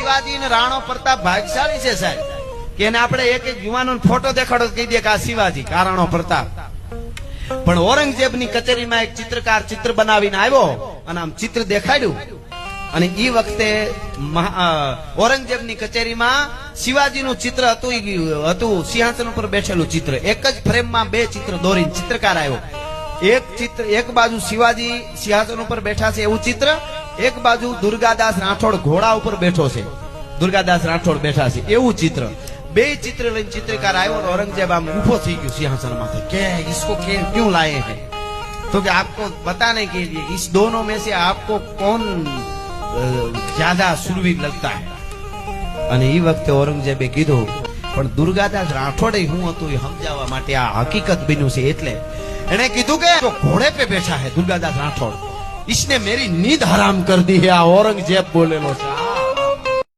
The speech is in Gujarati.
શિવાજી ને રાણો પ્રતાપ ભાગ્યશાળી છે સાહેબ, કે એને આપણે એક એક યુવાનો ફોટો દેખાડો કહી દે કે આ શિવાજી, આ રાણો પ્રતાપ. પણ ઔરંગઝેબની કચેરીમાં એક ચિત્રકાર ચિત્ર બનાવીને આવ્યો અને આમ ચિત્ર દેખાડ્યું, અને એ વખતે ઔરંગઝેબની કચેરીમાં શિવાજીનું ચિત્ર હતું સિંહાસન ઉપર બેઠેલું ચિત્ર. એક જ ફ્રેમમાં બે ચિત્ર દોરીને ચિત્રકાર આવ્યો. એક ચિત્ર, એક બાજુ શિવાજી સિંહાસન ઉપર બેઠા છે એવું ચિત્ર, એક બાજુ દુર્ગાદાસ રાઠોડ ઘોડા ઉપર બેઠો છે, દુર્ગાદાસ રાઠોડ બેઠા છે એવું ચિત્ર. બે ચિત્ર લઈને ચિત્રકાર આવ્યો અને ઔરંગઝેબ આમ ઉભો થઈ ગયો સિંહાસન માંથી કે इसको क्यों लाए हैं, तो कि आपको बताने के लिए इस दोनों में से आपको कौन ज्यादा सुरवीर लगता है. અને એ વખતે ઔરંગઝેબે કીધું પણ દુર્ગાદાસ રાઠોડે હું હતું એ સમજાવવા માટે આ હકીકત બન્યું છે, એટલે એને કીધું કે જો ઘોડે पे बैठा है दुर्गादास राठौड़, इसने मेरी नींद हराम कर दी है. આ ઔરંગઝેબ બોલેલો છે.